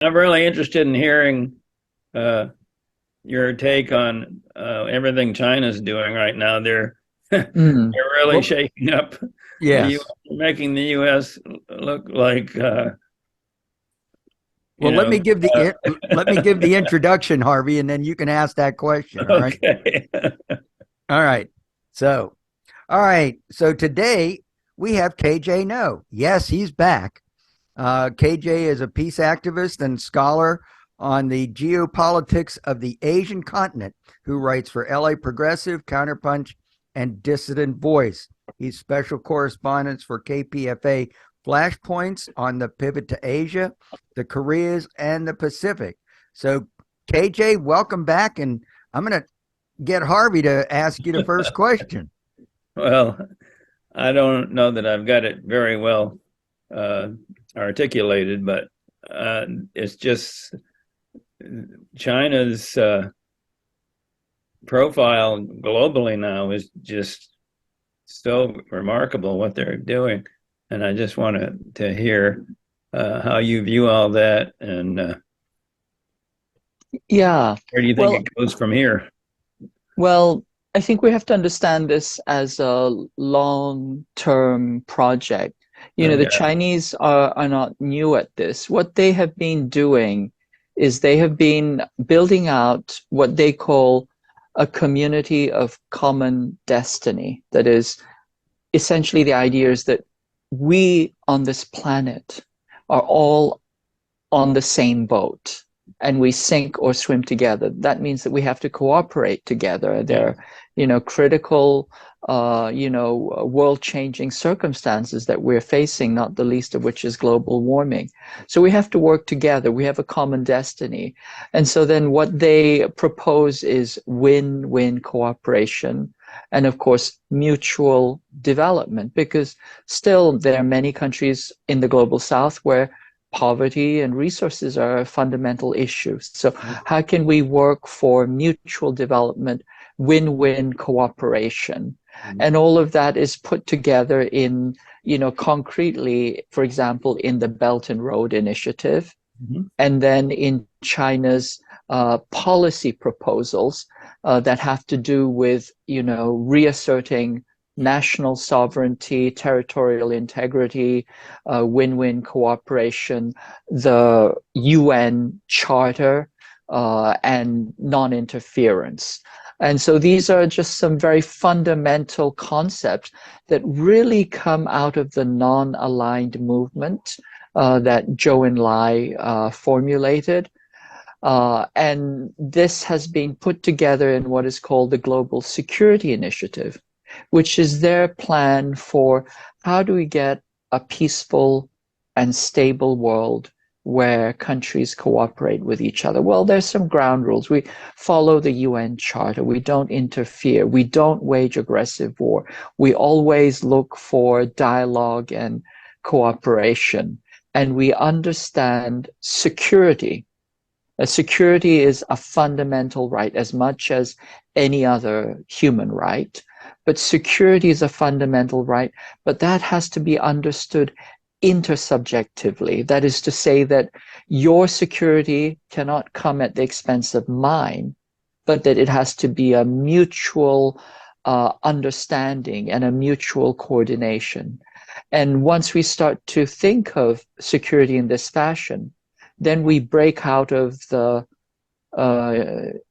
I'm really interested in hearing uh, your take on everything China's doing right now. They're they're Mm. really Well, shaking up the yes. U.S., making the U.S. look like you Well, let me know. give the Uh, let me give the introduction, Harvey, and then you can ask that question. All right. okay. All right. So, all right. So today we have KJ No. Yes, he's back. KJ is a peace activist and scholar on the geopolitics of the Asian continent who writes for LA Progressive, Counterpunch, and Dissident Voice. He's special correspondent for KPFA Flashpoints on the pivot to Asia, the Koreas, and the Pacific. So, KJ, welcome back. And I'm going to get Harvey to ask you the first question. Well, I don't know that I've got it very well uh, articulated, but it's just China's profile globally now is just so remarkable what they're doing. And I just wanted to hear how you view all that and Yeah. where do you think Well, it goes from here? well, I think we have to understand this as a long-term project. The Okay. Chinese are not new at this. What they have been doing is they have been building out what they call a community of common destiny. That is, essentially the idea is that we on this planet are all on the same boat and we sink or swim together. That means that we have to cooperate together. Yeah. There are, critical, world-changing circumstances that we're facing, not the least of which is global warming. So we have to work together. We have a common destiny. And so then what they propose is win-win cooperation and, of course, mutual development, because still there are many countries in the global south where poverty and resources are a fundamental issue. So how can we work for mutual development, win-win cooperation? And all of that is put together in, concretely, for example, in the Belt and Road Initiative, Mhm. and then in China's policy proposals that have to do with, reasserting national sovereignty, territorial integrity, win-win cooperation, the UN Charter, and non-interference. And so these are just some very fundamental concepts that really come out of the non-aligned movement that Zhou Enlai formulated. And this has been put together in what is called the Global Security Initiative, which is their plan for how do we get a peaceful and stable world where countries cooperate with each other. Well, there's some ground rules. We follow the UN Charter. We don't interfere. We don't wage aggressive war. We always look for dialogue and cooperation. And we understand security. Security is a fundamental right as much as any other human right. But security is a fundamental right, but that has to be understood intersubjectively. That is to say that your security cannot come at the expense of mine, but that it has to be a mutual understanding and a mutual coordination. And once we start to think of security in this fashion, then we break out of the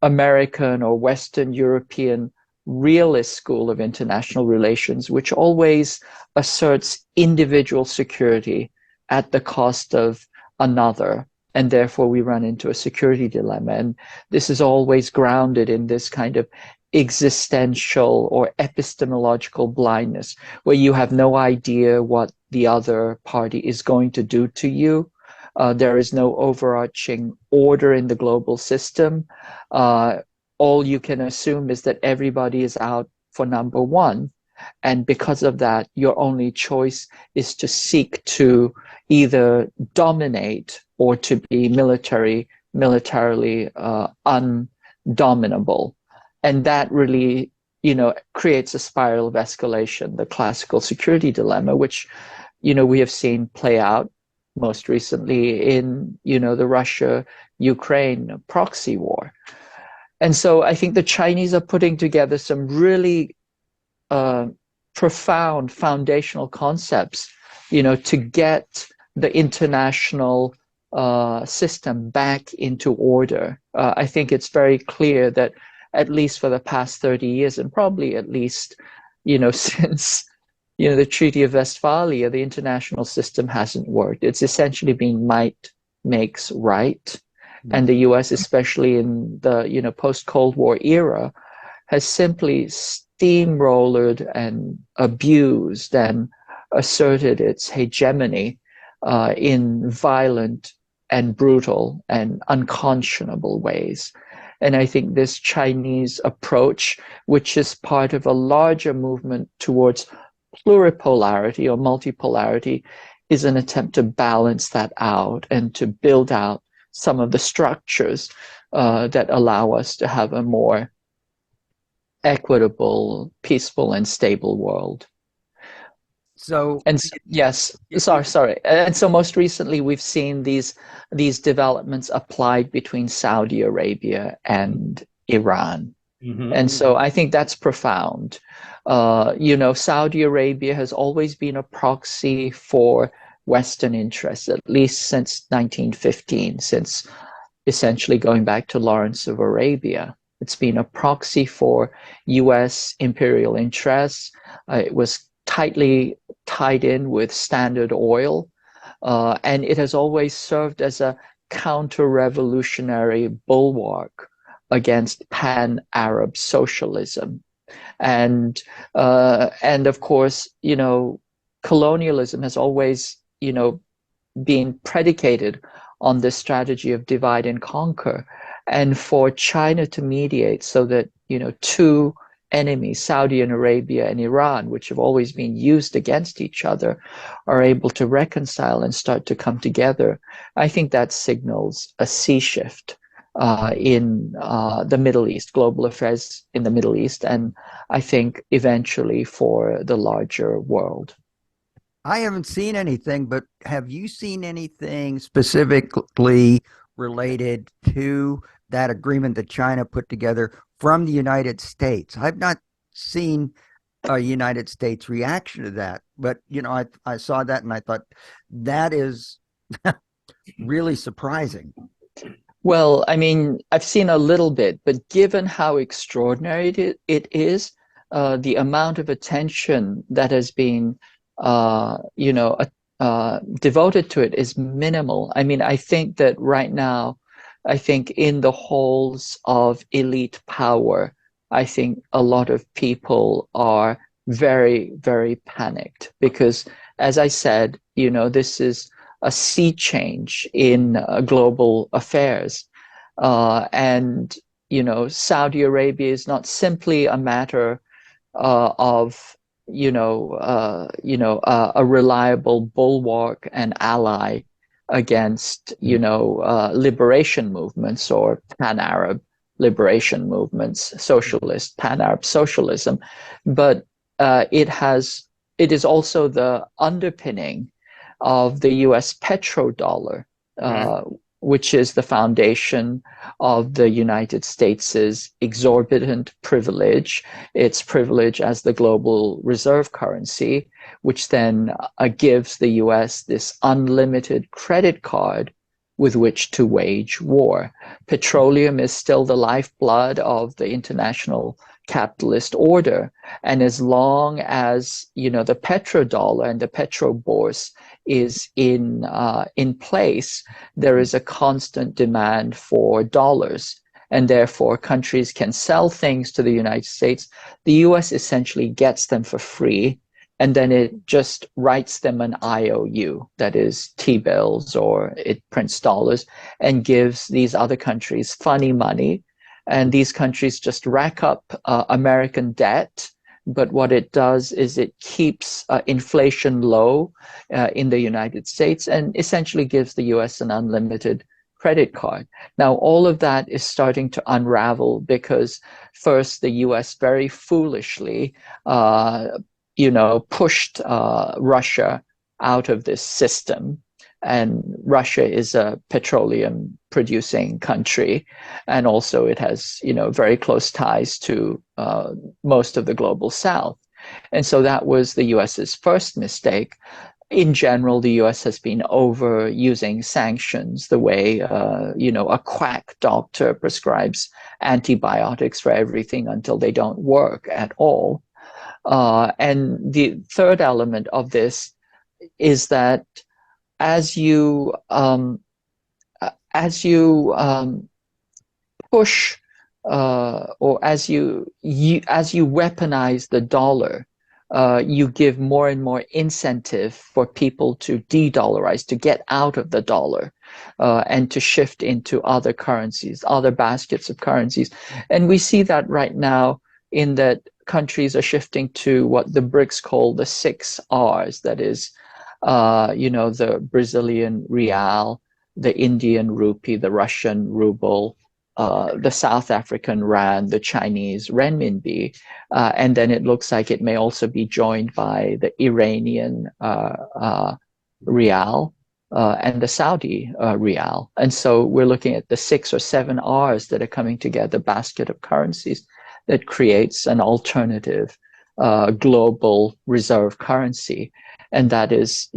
American or Western European realist school of international relations, which always asserts individual security at the cost of another. And therefore, we run into a security dilemma. And this is always grounded in this kind of existential or epistemological blindness, where you have no idea what the other party is going to do to you. There is no overarching order in the global system. All you can assume is that everybody is out for number one. And because of that, your only choice is to seek to either dominate or to be militarily undominable. And that really, creates a spiral of escalation, the classical security dilemma, which, we have seen play out most recently in, the Russia-Ukraine proxy war. And so I think the Chinese are putting together some really profound foundational concepts, to get the international system back into order. I think it's very clear that at least for the past 30 years, and probably at least, since, the Treaty of Westphalia, the international system hasn't worked. It's essentially been might makes right. And the US, especially in the, post-Cold War era, has simply steamrollered and abused and asserted its hegemony in violent and brutal and unconscionable ways. And I think this Chinese approach, which is part of a larger movement towards pluripolarity or multipolarity, is an attempt to balance that out and to build out some of the structures that allow us to have a more equitable, peaceful, and stable world. So, and yes, sorry. And so most recently, we've seen these developments applied between Saudi Arabia and Iran. Mm-hmm. And so I think that's profound. Saudi Arabia has always been a proxy for Western interests, at least since 1915, since essentially going back to Lawrence of Arabia. It's been a proxy for US imperial interests. It was tightly tied in with Standard Oil, and it has always served as a counter-revolutionary bulwark against pan-Arab socialism. And of course, colonialism has always, been predicated on this strategy of divide and conquer. And for China to mediate so that, two enemies, Saudi Arabia and Iran, which have always been used against each other, are able to reconcile and start to come together, I think that signals a sea shift in the Middle East, global affairs in the Middle East, and I think eventually for the larger world. I haven't seen anything, but have you seen anything specifically related to that agreement that China put together from the United States? I've not seen a United States reaction to that, but I saw that and I thought that is really surprising. Well, I mean, I've seen a little bit, but given how extraordinary it is, the amount of attention that has been devoted to it is minimal. I mean, I think that right now, I think in the halls of elite power, I think a lot of people are very, very panicked because, as I said, this is a sea change in global affairs. And Saudi Arabia is not simply a matter of a reliable bulwark and ally against liberation movements or pan-Arab liberation movements, socialist pan-Arab socialism, but it is also the underpinning of the US petrodollar, which is the foundation of the United States' exorbitant privilege, its privilege as the global reserve currency, which then gives the US this unlimited credit card with which to wage war. Petroleum is still the lifeblood of the international capitalist order. And as long as, the petrodollar and the petrobourse is in place, there is a constant demand for dollars. And therefore, countries can sell things to the United States. The US essentially gets them for free, and then it just writes them an IOU, that is T-bills, or it prints dollars, and gives these other countries funny money. And these countries just rack up American debt. But what it does is it keeps inflation low in the United States and essentially gives the US an unlimited credit card. Now, all of that is starting to unravel because first the US very foolishly, pushed Russia out of this system. and Russia is a petroleum producing country, and also it has, very close ties to most of the global South. And so that was the US's first mistake. In general, the US has been overusing sanctions the way, a quack doctor prescribes antibiotics for everything until they don't work at all. And the third element of this is that as you push or as you weaponize the dollar, you give more and more incentive for people to de-dollarize, to get out of the dollar, and to shift into other currencies, other baskets of currencies. And we see that right now in that countries are shifting to what the BRICS call the 6 Rs. That is, the Brazilian real, the Indian rupee, the Russian ruble, the South African rand, the Chinese renminbi, and then it looks like it may also be joined by the Iranian rial and the Saudi rial. And so we're looking at the 6 or 7 Rs that are coming together, basket of currencies that creates an alternative global reserve currency. And that is,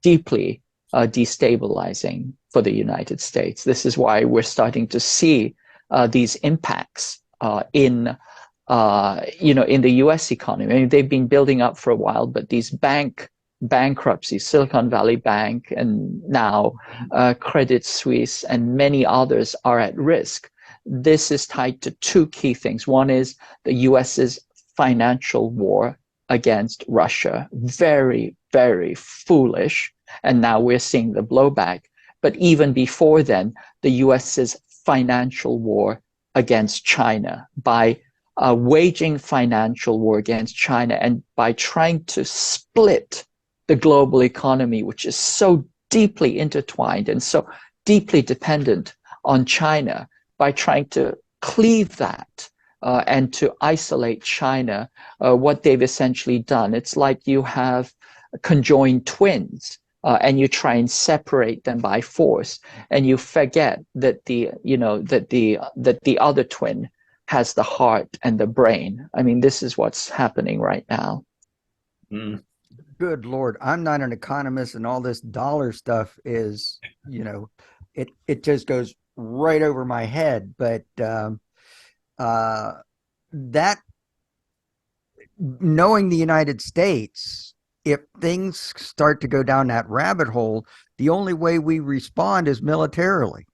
deeply destabilizing for the United States. This is why we're starting to see these impacts in the U.S. economy. I mean, they've been building up for a while, but these bankruptcies, Silicon Valley Bank, and now Credit Suisse, and many others are at risk. This is tied to two key things. One is the U.S.'s financial war against Russia. Very, very foolish. And now we're seeing the blowback. But even before then, the US's financial war against China, by waging financial war against China and by trying to split the global economy, which is so deeply intertwined and so deeply dependent on China, by trying to cleave that and to isolate China, what they've essentially done, it's like you have conjoined twins. And you try and separate them by force, and you forget that the other twin has the heart and the brain. I mean, this is what's happening right now. Mm. Good Lord, I'm not an economist, and all this dollar stuff is, it just goes right over my head. But that, knowing the United States, if things start to go down that rabbit hole, the only way we respond is militarily.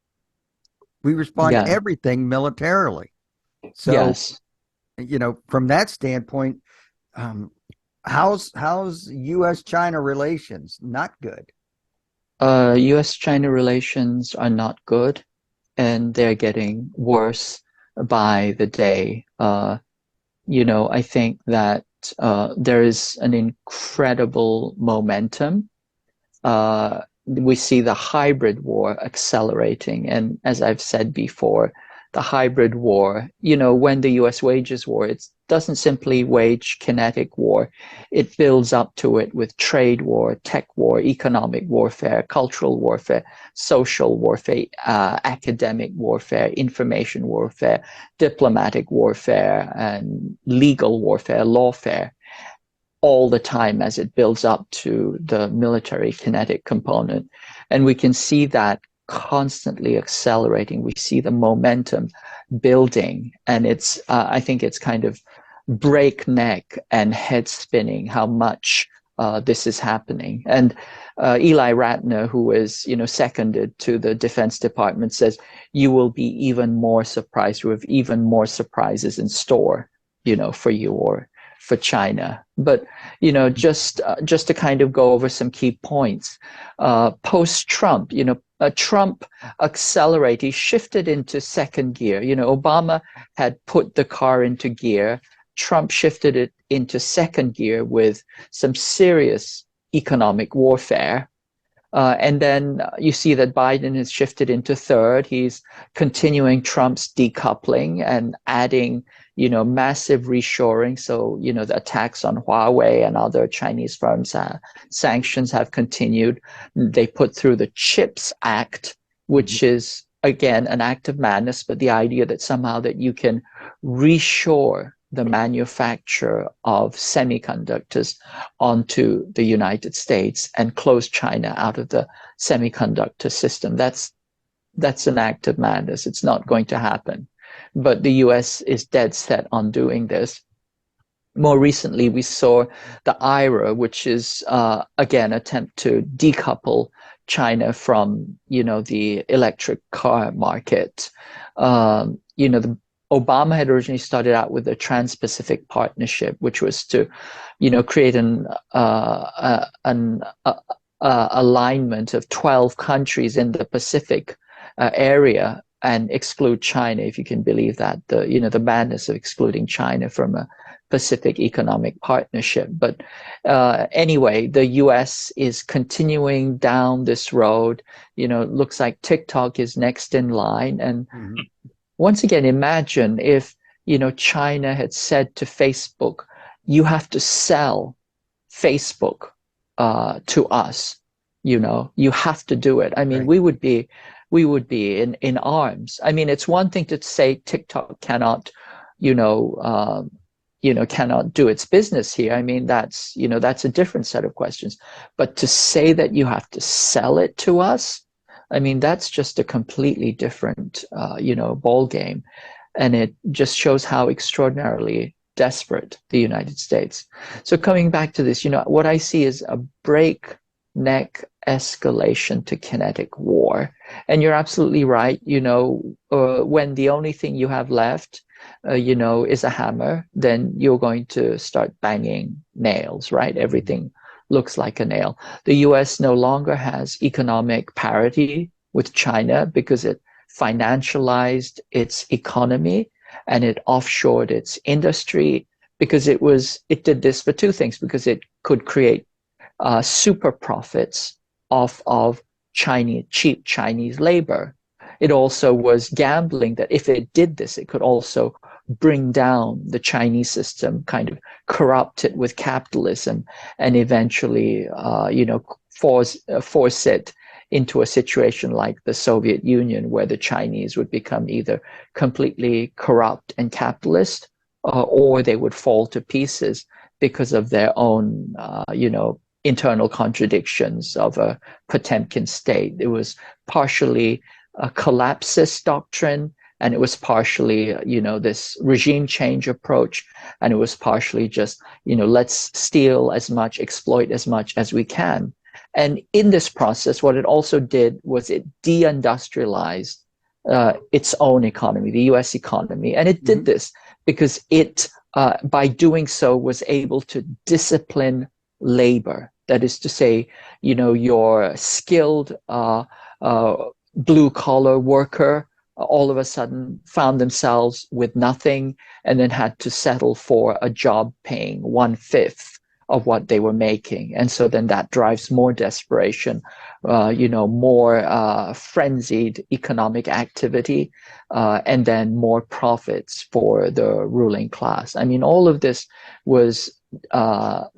We respond to everything militarily. So, yes. From that standpoint, how's U.S.-China relations? Not good. U.S.-China relations are not good, and they're getting worse by the day. I think that there is an incredible momentum. We see the hybrid war accelerating. And as I've said before, the hybrid war, when the US wages war, it doesn't simply wage kinetic war. It builds up to it with trade war, tech war, economic warfare, cultural warfare, social warfare, academic warfare, information warfare, diplomatic warfare, and legal warfare, lawfare, all the time as it builds up to the military kinetic component. And we can see that constantly accelerating. We see the momentum building, and I think it's kind of breakneck and head spinning how much this is happening. And Eli Ratner, who is seconded to the Defense Department, says you will be even more surprised. We have even more surprises in store, for you or for China. But just to kind of go over some key points, post-Trump, Trump accelerated, he shifted into second gear. Obama had put the car into gear. Trump shifted it into second gear with some serious economic warfare. And then you see that Biden has shifted into third. He's continuing Trump's decoupling and adding, massive reshoring. So, the attacks on Huawei and other Chinese firms, sanctions have continued. They put through the CHIPS Act, which is, again, an act of madness, but the idea that somehow that you can reshore the manufacture of semiconductors onto the United States and close China out of the semiconductor system. That's an act of madness. It's not going to happen. But the US is dead set on doing this. More recently, we saw the IRA, which is, again, attempt to decouple China from, the electric car market. The Obama had originally started out with the Trans-Pacific Partnership, which was to, create an alignment of 12 countries in the Pacific area and exclude China, if you can believe that. The madness of excluding China from a Pacific Economic Partnership. But anyway, the US is continuing down this road. It looks like TikTok is next in line. And once again, imagine if, China had said to Facebook, you have to sell Facebook to us. You have to do it. I mean, Right. we would be in arms. I mean, it's one thing to say TikTok cannot, cannot do its business here. I mean, that's a different set of questions. But to say that you have to sell it to us, I mean, that's just a completely different, ball game. And it just shows how extraordinarily desperate the United States. So coming back to this, what I see is a breakneck escalation to kinetic war. And you're absolutely right. When the only thing you have left, is a hammer, then you're going to start banging nails, right? Everything looks like a nail. The US no longer has economic parity with China because it financialized its economy and it offshored its industry, because it did this for two things: because it could create super profits off of cheap Chinese labor. It also was gambling that if it did this, it could also bring down the Chinese system, kind of corrupt it with capitalism, and eventually, force it into a situation like the Soviet Union, where the Chinese would become either completely corrupt and capitalist, or they would fall to pieces because of their own, internal contradictions of a Potemkin state. It was partially a collapsist doctrine, and it was partially, this regime change approach, and it was partially just, let's steal as much, exploit as much as we can. And in this process, what it also did was it deindustrialized its own economy, the US economy. And it did this because it, by doing so, was able to discipline labor. That is to say, your skilled blue collar worker all of a sudden found themselves with nothing, and then had to settle for a job paying 1/5 of what they were making. And so then that drives more desperation, more frenzied economic activity, and then more profits for the ruling class. I mean, all of this was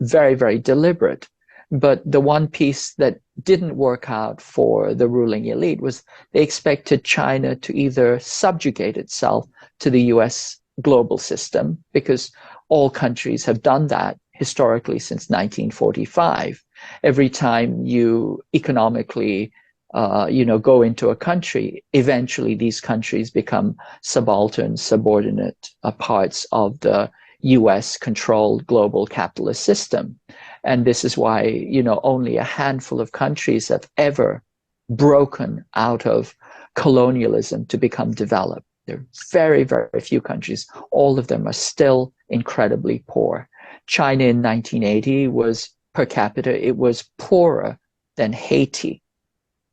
very, very deliberate. But the one piece that didn't work out for the ruling elite was they expected China to either subjugate itself to the US global system, because all countries have done that historically since 1945. Every time you economically go into a country, eventually these countries become subaltern, subordinate parts of the US-controlled global capitalist system. And this is why, only a handful of countries have ever broken out of colonialism to become developed. There are very, very few countries. All of them are still incredibly poor. China in 1980 was, per capita, it was poorer than Haiti.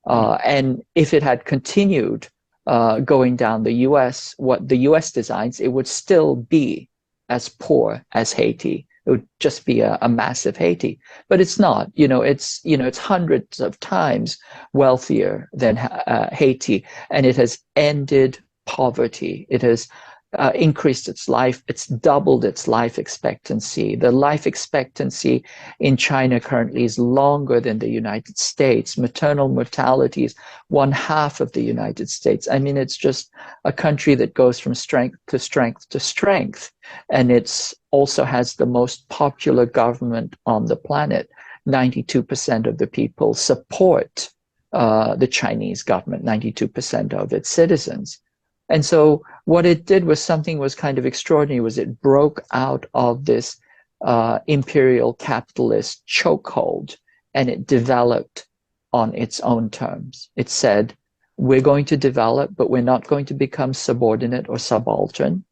And if it had continued going down the US, what the US designs, it would still be as poor as Haiti. It would just be a massive Haiti, but it's not. It's hundreds of times wealthier than Haiti, and it has ended poverty. It has increased it's doubled its life expectancy. The life expectancy in China currently is longer than the United States. Maternal mortality is 1/2 of the United States. I mean, it's just a country that goes from strength to strength to strength. And it's also has the most popular government on the planet. 92% of the people support the Chinese government, 92% of its citizens. And so what it did was something was kind of extraordinary, was it broke out of this imperial capitalist chokehold, and it developed on its own terms. It said, we're going to develop, but we're not going to become subordinate or subaltern.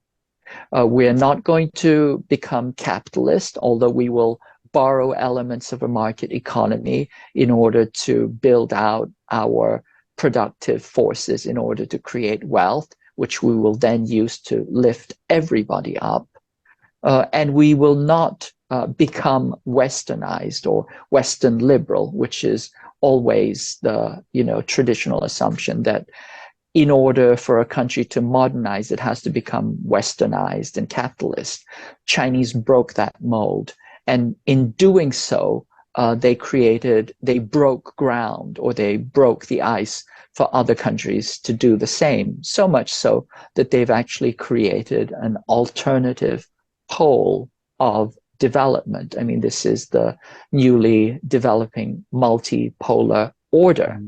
We're not going to become capitalist, although we will borrow elements of a market economy in order to build out our productive forces in order to create wealth, which we will then use to lift everybody up. And we will not become westernized or Western liberal, which is always the traditional assumption that in order for a country to modernize, it has to become westernized and capitalist. Chinese broke that mold. And in doing so, they broke ground, or they broke the ice for other countries to do the same, so much so that they've actually created an alternative pole of development. I mean, this is the newly developing multipolar order.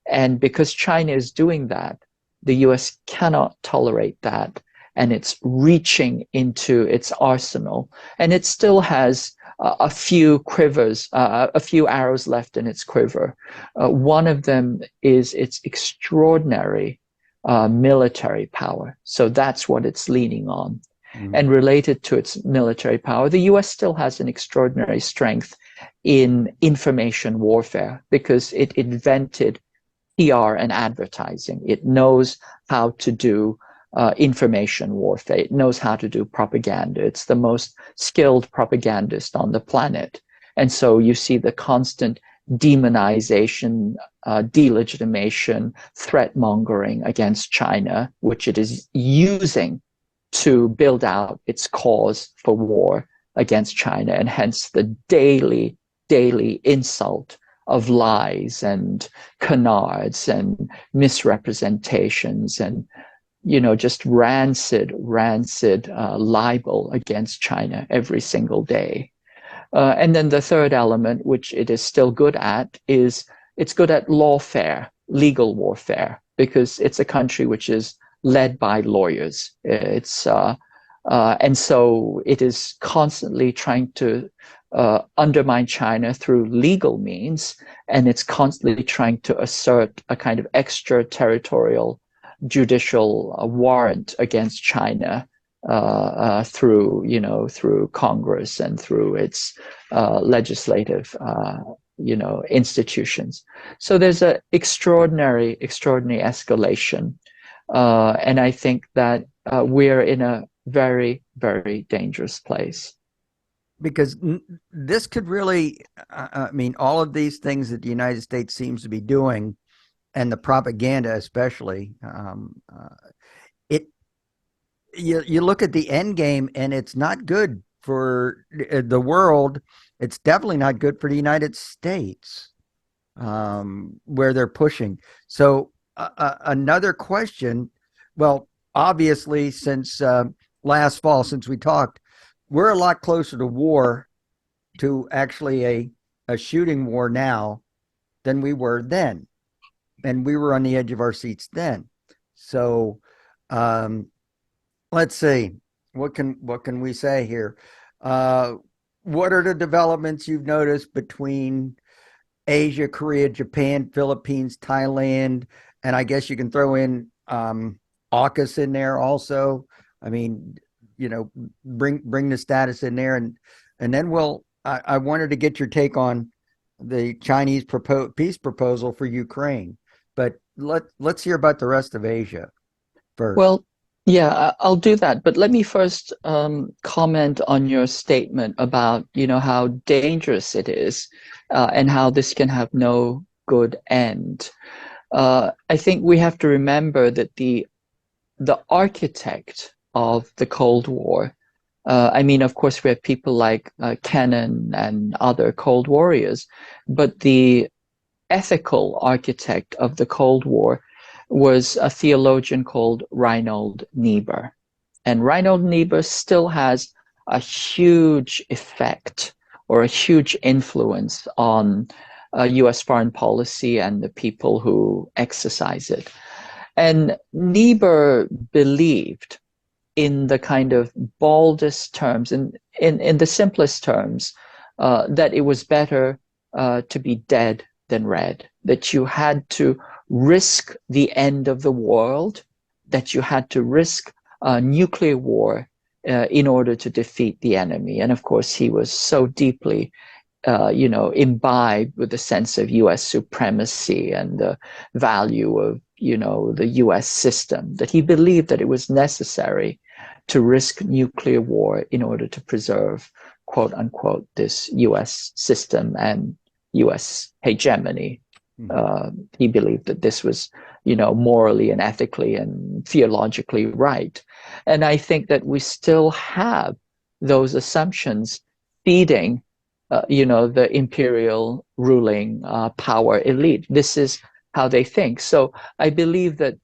And because China is doing that, the US cannot tolerate that. And it's reaching into its arsenal. And it still has a few quivers, a few arrows left in its quiver. One of them is its extraordinary military power. So that's what it's leaning on. And related to its military power, the US still has an extraordinary strength in information warfare because it invented PR and advertising. It knows how to do information warfare. It knows how to do propaganda. It's the most skilled propagandist on the planet. And so you see the constant demonization, delegitimation, threat mongering against China, which it is using to build out its cause for war against China, and hence the daily insult of lies and canards and misrepresentations and just rancid libel against China every single day. And then the third element, which it is still good at, is it's good at lawfare, legal warfare, because it's a country which is led by lawyers. And so it is constantly trying to undermine China through legal means, and it's constantly trying to assert a kind of extraterritorial judicial warrant against China through Congress and through its legislative institutions. So there's an extraordinary escalation, and I think that we're in a very, very dangerous place. Because this could really, all of these things that the United States seems to be doing, and the propaganda especially, you look at the end game, and it's not good for the world. It's definitely not good for the United States, where they're pushing. So another question, well, obviously, since last fall, since we talked, we're a lot closer to war, to actually a shooting war now than we were then. And we were on the edge of our seats then. So let's see, what can we say here? What are the developments you've noticed between Asia, Korea, Japan, Philippines, Thailand, and I guess you can throw in AUKUS in there also? I mean, bring the status in there, and then I wanted to get your take on the Chinese peace proposal for Ukraine. But let's hear about the rest of Asia first. Well, yeah, I'll do that. But let me first comment on your statement about, how dangerous it is and how this can have no good end. I think we have to remember that the architect of the Cold War. I mean, of course, we have people like Kennan and other Cold Warriors, but the ethical architect of the Cold War was a theologian called Reinhold Niebuhr. And Reinhold Niebuhr still has a huge effect or a huge influence on US foreign policy and the people who exercise it. And Niebuhr believed in the kind of baldest terms, in the simplest terms, that it was better to be dead than red, that you had to risk the end of the world, that you had to risk nuclear war in order to defeat the enemy. And of course, he was so deeply imbibed with the sense of US supremacy and the value of, the US system, that he believed that it was necessary to risk nuclear war in order to preserve, quote unquote, this US system and US hegemony. He believed that this was, morally and ethically and theologically right. And I think that we still have those assumptions feeding the imperial ruling power elite. This is how they think. So I believe that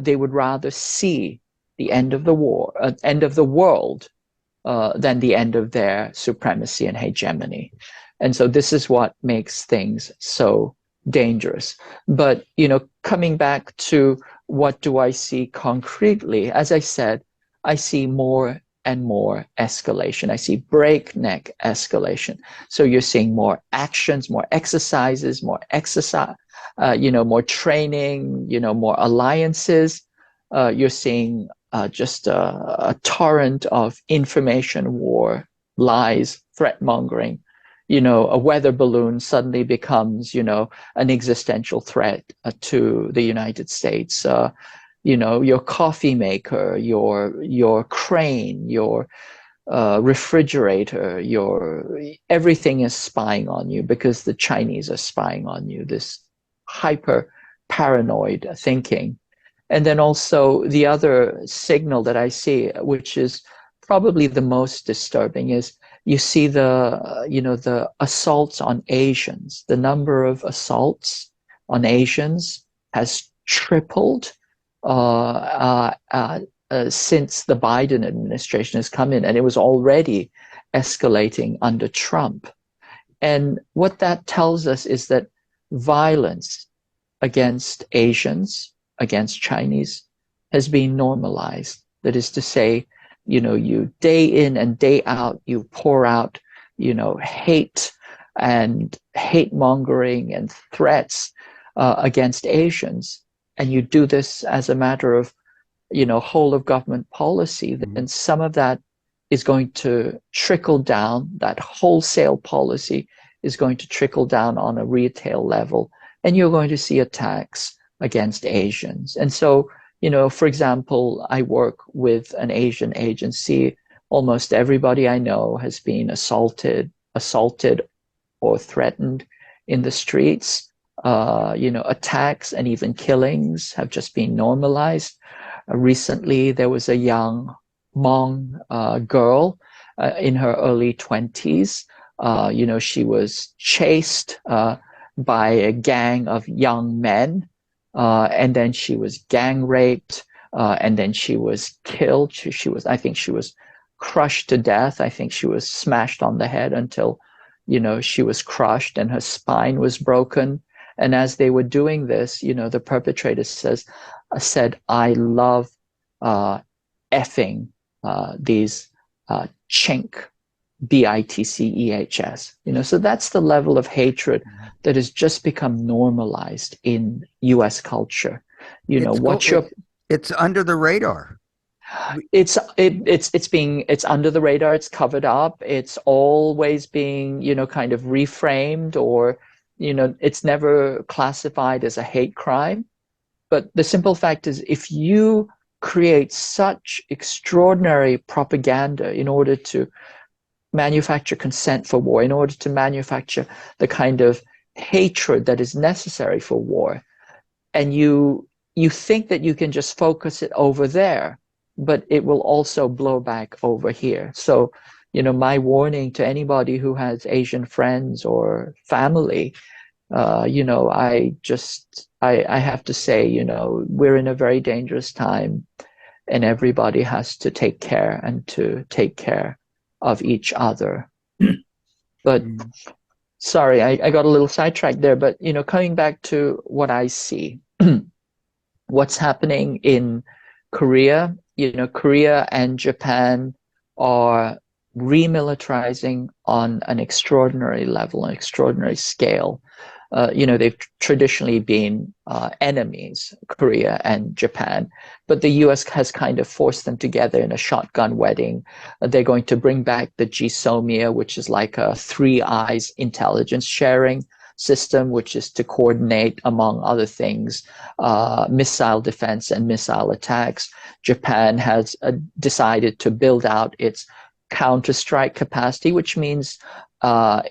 they would rather see the end of the war, end of the world, than the end of their supremacy and hegemony. And so this is what makes things so dangerous. But, coming back to what do I see concretely, as I said, I see more and more escalation. I see breakneck escalation. So you're seeing more actions, more exercises, more training, more alliances. You're seeing just a torrent of information war, lies, threat mongering. A weather balloon suddenly becomes, an existential threat to the United States. Your coffee maker, your crane, your refrigerator, everything is spying on you because the Chinese are spying on you. This hyper paranoid thinking. And then also the other signal that I see, which is probably the most disturbing, is you see the assaults on Asians. The number of assaults on Asians has tripled since the Biden administration has come in, and it was already escalating under Trump. And what that tells us is that violence against Asians, against Chinese, has been normalized. That is to say, you day in and day out, you pour out, hate and hate mongering and threats against Asians. And you do this as a matter of, whole of government policy. And some of that is going to trickle down, that wholesale policy is going to trickle down on a retail level. And you're going to see attacks against Asians. And so, for example, I work with an Asian agency. Almost everybody I know has been assaulted or threatened in the streets. Attacks and even killings have just been normalized. Recently, there was a young Hmong girl in her early 20s. She was chased by a gang of young men. And then she was gang raped, and then she was killed. I think she was crushed to death. I think she was smashed on the head until, she was crushed and her spine was broken. And as they were doing this, the perpetrator said, I love effing these chink, BITCEHS. So that's the level of hatred that has just become normalized in US culture. It's under the radar. It's under the radar, it's covered up, it's always being, kind of reframed, or, it's never classified as a hate crime. But the simple fact is, if you create such extraordinary propaganda in order to manufacture consent for war, in order to manufacture the kind of hatred that is necessary for war, and you think that you can just focus it over there, but it will also blow back over here. So, my warning to anybody who has Asian friends or family, I have to say, we're in a very dangerous time, and everybody has to take care and to take care of each other. But sorry, I got a little sidetracked there, but coming back to what I see, what's happening in Korea, Korea and Japan are remilitarizing on an extraordinary level, an extraordinary scale. They've traditionally been enemies, Korea and Japan, but the US has kind of forced them together in a shotgun wedding. They're going to bring back the GSOMIA, which is like a Three Eyes intelligence sharing system, which is to coordinate, among other things, missile defense and missile attacks. Japan has decided to build out its counter-strike capacity, which means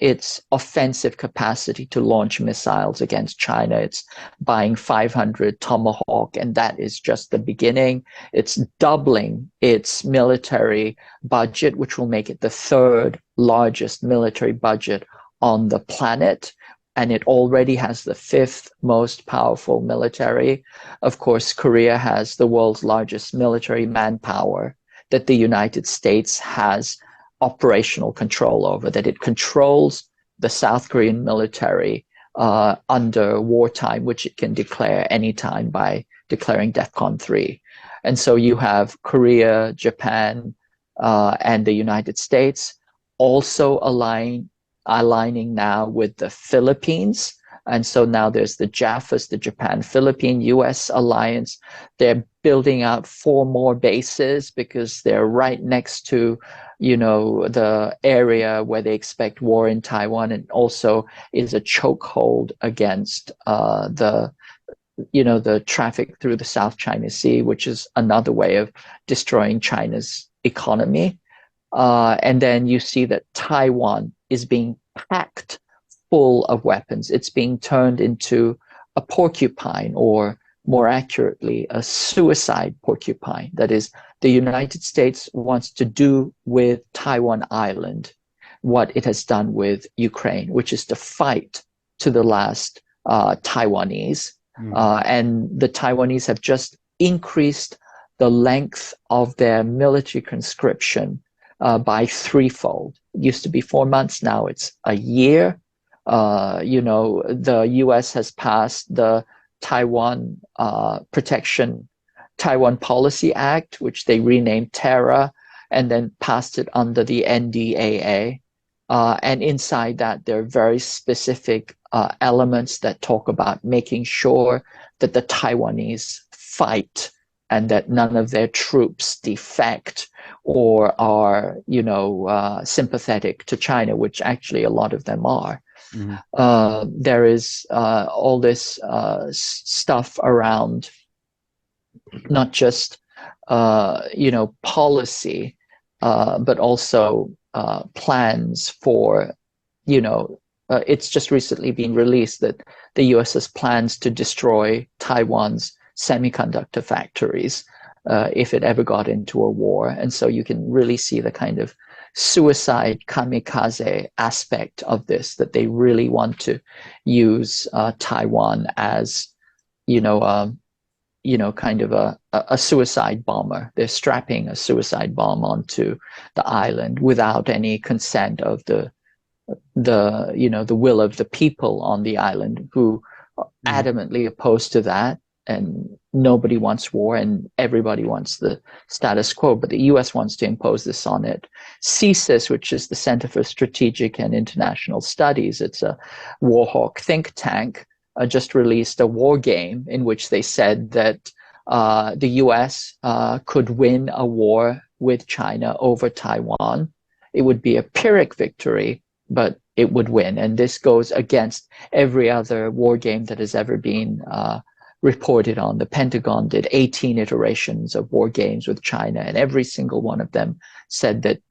its offensive capacity to launch missiles against China. It's buying 500 Tomahawk, and that is just the beginning. It's doubling its military budget, which will make it the third largest military budget on the planet. And it already has the fifth most powerful military. Of course, Korea has the world's largest military manpower that the United States has operational control over, that it controls the South Korean military under wartime, which it can declare anytime by declaring DEFCON 3. And so you have Korea, Japan, and the United States also aligning now with the Philippines. And so now there's the JAFAS, the Japan-Philippine-US alliance. They're building out 4 more bases because they're right next to, the area where they expect war in Taiwan, and also is a chokehold against the traffic through the South China Sea, which is another way of destroying China's economy. And then you see that Taiwan is being packed full of weapons. It's being turned into a porcupine, or more accurately, a suicide porcupine. That is, the United States wants to do with Taiwan Island what it has done with Ukraine, which is to fight to the last Taiwanese. And the Taiwanese have just increased the length of their military conscription by 3-fold. It used to be 4 months, now it's a year. The US has passed the Taiwan Taiwan Policy Act, which they renamed TERA, and then passed it under the NDAA. And inside that, there are very specific elements that talk about making sure that the Taiwanese fight and that none of their troops defect or are, sympathetic to China, which actually a lot of them are. There is all this stuff around not just policy, but also plans for, it's just recently been released that the US has plans to destroy Taiwan's semiconductor factories if it ever got into a war. And so you can really see the kind of suicide kamikaze aspect of this, that they really want to use Taiwan as, kind of a suicide bomber. They're strapping a suicide bomb onto the island without any consent of the will of the people on the island, who are adamantly opposed to that. And nobody wants war, and everybody wants the status quo, but the US wants to impose this on it. CSIS, which is the Center for Strategic and International Studies, it's a Warhawk think tank, just released a war game in which they said that the US could win a war with China over Taiwan. It would be a Pyrrhic victory, but it would win. And this goes against every other war game that has ever been reported on. The Pentagon did 18 iterations of war games with China, and every single one of them said that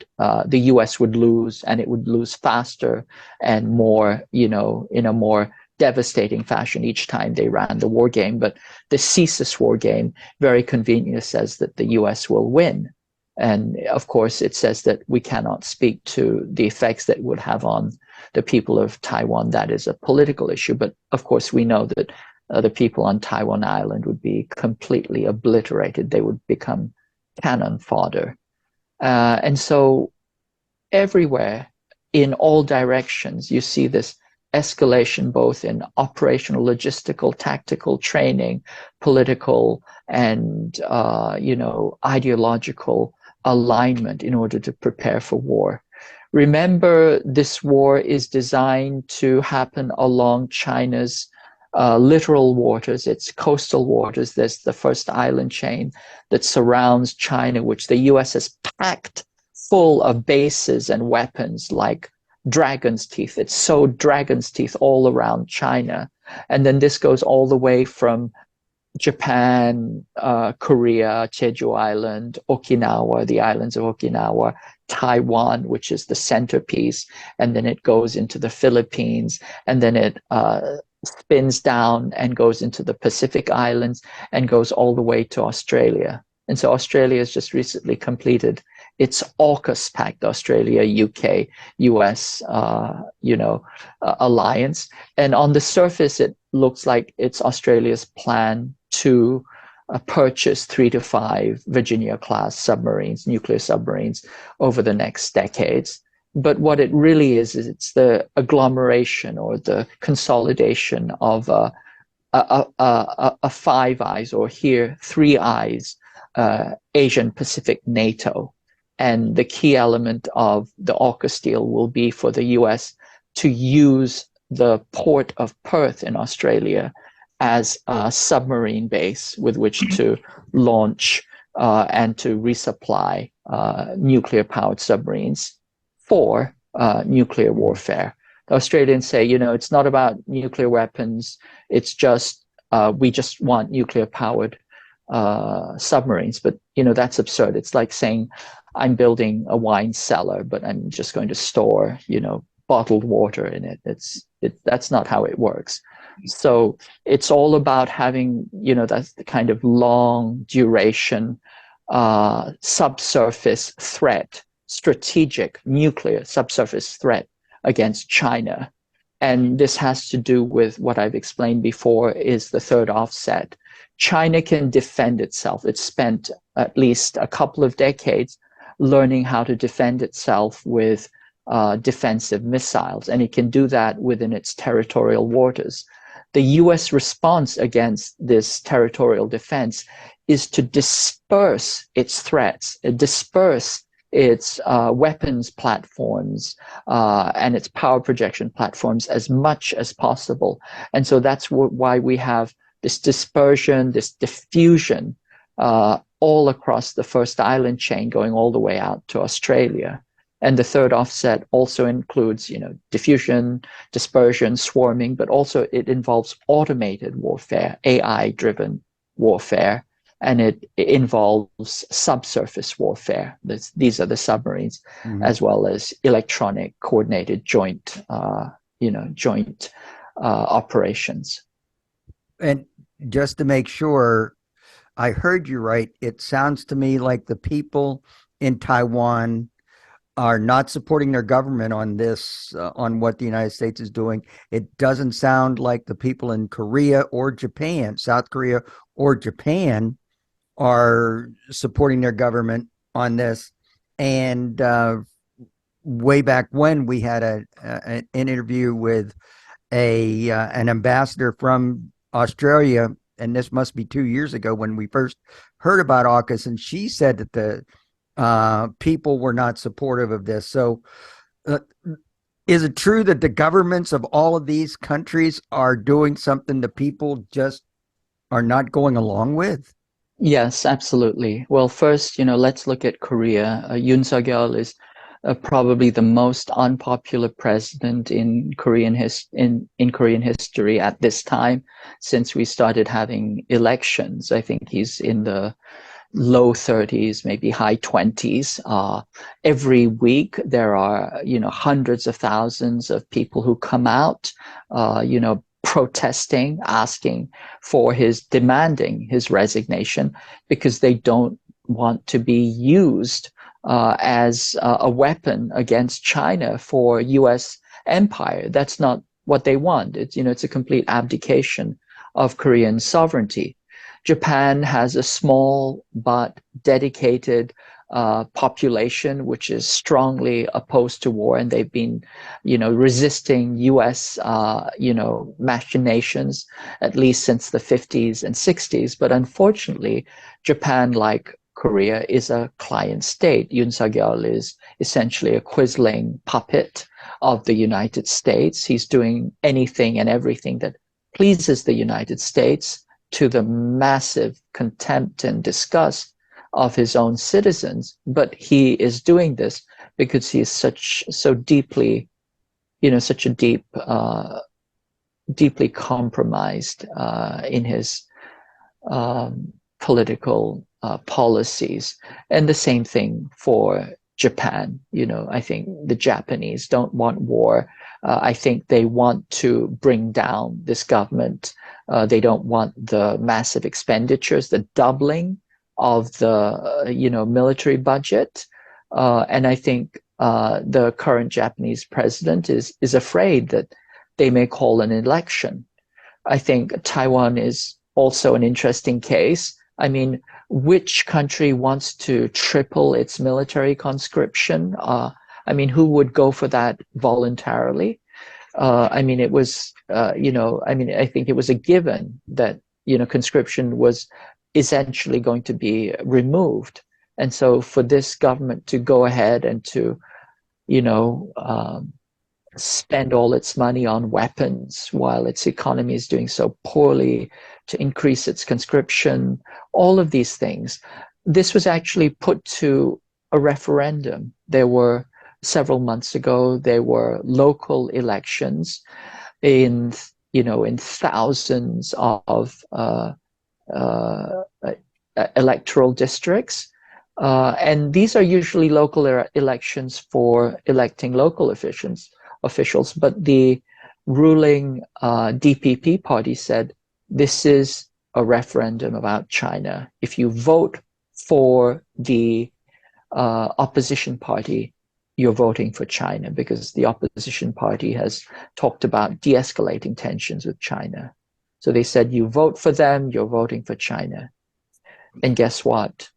the US would lose, and it would lose faster and more, in a more devastating fashion each time they ran the war game. But the CSIS war game very conveniently says that the US will win. And of course, it says that we cannot speak to the effects that would have on the people of Taiwan. That is a political issue. But of course, we know that the people on Taiwan Island would be completely obliterated. They would become cannon fodder. And so everywhere, in all directions, you see this escalation, both in operational, logistical, tactical training, political, and ideological alignment in order to prepare for war. Remember, this war is designed to happen along China's littoral waters, its coastal waters. There's the first island chain that surrounds China, which the US has packed full of bases and weapons like dragon's teeth. It's so dragon's teeth all around China. And then this goes all the way from Japan, Korea, Jeju Island, Okinawa, the islands of Okinawa, Taiwan, which is the centerpiece, and then it goes into the Philippines, and then it spins down and goes into the Pacific Islands and goes all the way to Australia. And so Australia has just recently completed its AUKUS pact, Australia, UK, US, alliance. And on the surface, it looks like it's Australia's plan to purchase 3 to 5 Virginia-class submarines, nuclear submarines, over the next decades. But what it really is it's the agglomeration or the consolidation of a Five Eyes, or here, Three Eyes, Asian Pacific NATO. And the key element of the AUKUS deal will be for the US to use the port of Perth in Australia as a submarine base with which to launch and to resupply nuclear-powered submarines for nuclear warfare. The Australians say, it's not about nuclear weapons. It's just, we just want nuclear-powered submarines. But, that's absurd. It's like saying, I'm building a wine cellar, but I'm just going to store, bottled water in it. That's not how it works. So it's all about having, that's the kind of long duration subsurface threat, strategic nuclear subsurface threat against China. And this has to do with what I've explained before is the third offset. China can defend itself. It's spent at least a couple of decades learning how to defend itself with defensive missiles, and it can do that within its territorial waters. The US response against this territorial defense is to disperse its threats, disperse its weapons platforms and its power projection platforms as much as possible. And so that's why we have this dispersion, this diffusion all across the first island chain going all the way out to Australia. And the third offset also includes, diffusion, dispersion, swarming, but also it involves automated warfare, AI-driven warfare, and it involves subsurface warfare. These are the submarines, as well as electronic coordinated joint operations. And just to make sure I heard you right, it sounds to me like the people in Taiwan are not supporting their government on this, on what the United States is doing. It doesn't sound like the people in Korea or Japan, South Korea or Japan, are supporting their government on this. And way back when we had an interview with an ambassador from Australia, and this must be 2 years ago when we first heard about AUKUS, and she said that the people were not supportive of this. So is it true that the governments of all of these countries are doing something the people just are not going along with? Yes, absolutely. Well, first, let's look at Korea. Yoon Suk-yeol is probably the most unpopular president in Korean history at this time, since we started having elections. I think he's in the low 30s, maybe high 20s. Every week there are, hundreds of thousands of people who come out, protesting, demanding his resignation, because they don't want to be used as a weapon against China for U.S. empire. That's not what they want. It's a complete abdication of Korean sovereignty. Japan has a small but dedicated population which is strongly opposed to war, and they've been, resisting U.S. Machinations at least since the 50s and 60s. But unfortunately, Japan, like Korea, is a client state. Yoon Suk-yeol is essentially a quisling puppet of the United States. He's doing anything and everything that pleases the United States, to the massive contempt and disgust of his own citizens. But he is doing this because he is so deeply, such a deeply compromised in his political policies. And the same thing for Japan. I think the Japanese don't want war. I think they want to bring down this government. They don't want the massive expenditures, the doubling of the military budget. And I think the current Japanese president is afraid that they may call an election. I think Taiwan is also an interesting case. I mean, which country wants to triple its military conscription? Who would go for that voluntarily? I think it was a given that, conscription was essentially going to be removed. And so for this government to go ahead and to, spend all its money on weapons while its economy is doing so poorly, to increase its conscription, all of these things. This was actually put to a referendum. Several months ago, there were local elections in thousands of electoral districts. And these are usually local elections for electing local officials. But the ruling DPP party said, this is a referendum about China. If you vote for the opposition party, you're voting for China, because the opposition party has talked about de-escalating tensions with China. So they said, you vote for them, you're voting for China. And guess what?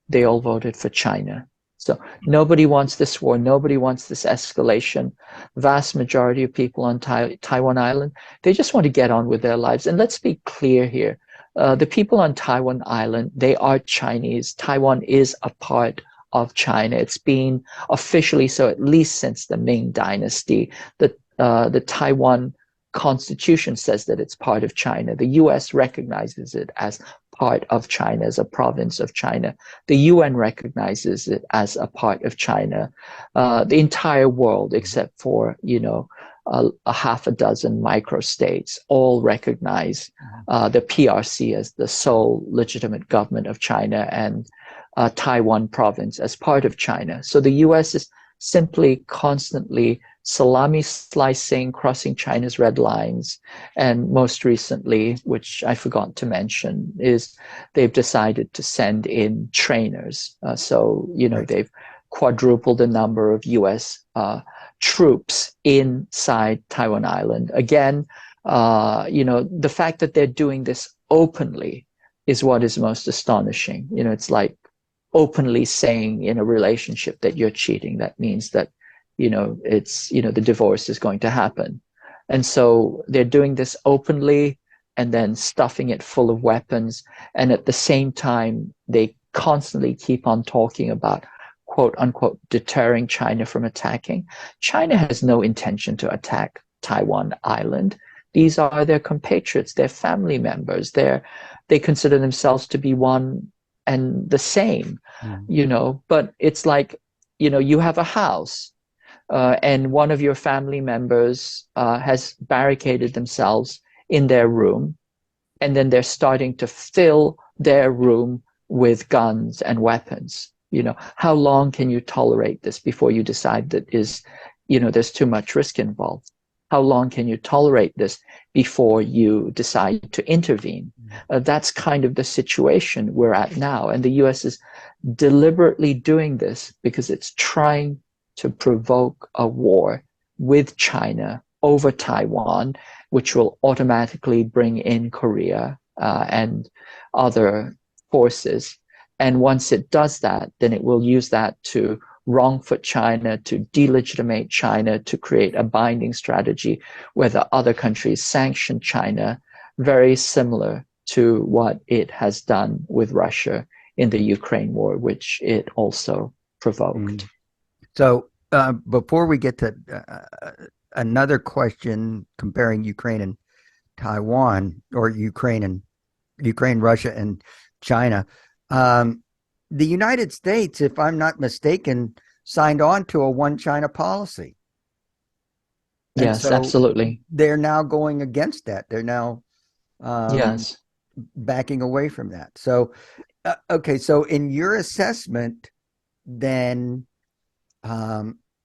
They all voted for China. So nobody wants this war. Nobody wants this escalation. Vast majority of people on Taiwan Island, they just want to get on with their lives. And let's be clear here. The people on Taiwan Island, they are Chinese. Taiwan is a part of China. It's been officially so at least since the Ming Dynasty. The Taiwan Constitution says that it's part of China. The US recognizes it as part of China, as a province of China. The UN recognizes it as a part of China. The entire world, except for, a half a dozen microstates, all recognize the PRC as the sole legitimate government of China, and Taiwan province as part of China. So the US is simply constantly salami slicing, crossing China's red lines. And most recently, which I forgot to mention, is they've decided to send in trainers. They've quadrupled the number of US troops inside Taiwan Island. Again, the fact that they're doing this openly is what is most astonishing. It's like openly saying in a relationship that you're cheating. That means that, the divorce is going to happen. And so they're doing this openly and then stuffing it full of weapons. And at the same time, they constantly keep on talking about, quote unquote, deterring China from attacking. China has no intention to attack Taiwan Island. These are their compatriots, their family members. They consider themselves to be one and the same, but it's like, you have a house and one of your family members has barricaded themselves in their room, and then they're starting to fill their room with guns and weapons. How long can you tolerate this before you decide that there's too much risk involved? How long can you tolerate this before you decide to intervene? That's kind of the situation we're at now. And the US is deliberately doing this because it's trying to provoke a war with China over Taiwan, which will automatically bring in Korea and other forces. And once it does that, then it will use that to wrongfoot China, to delegitimate China, to create a binding strategy where the other countries sanction China, very similar to what it has done with Russia in the Ukraine war, which it also provoked. So before we get to another question comparing Ukraine and Taiwan, or Ukraine, Russia, and China, the United States, if I'm not mistaken, signed on to a one China policy. And yes, so absolutely. they're now going against that. They're now Yes. backing away from that. So, okay, so in your assessment, then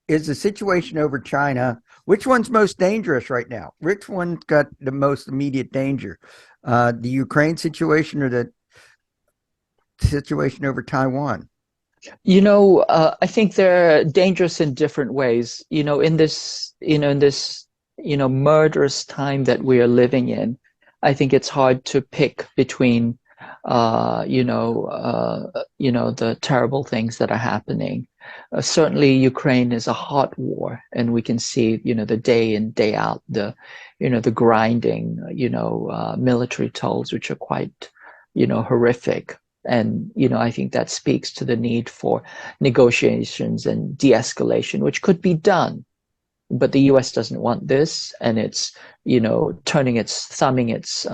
is the situation over China, which one's most dangerous right now? Which one's got the most immediate danger? The Ukraine situation or the situation over Taiwan? I think they're dangerous in different ways. In this murderous time that we are living in, I think it's hard to pick between, the terrible things that are happening. Certainly, Ukraine is a hot war, and we can see, the day in, day out, the grinding, military tolls, which are quite, horrific. And, I think that speaks to the need for negotiations and de-escalation, which could be done. But the US doesn't want this, and it's, thumbing its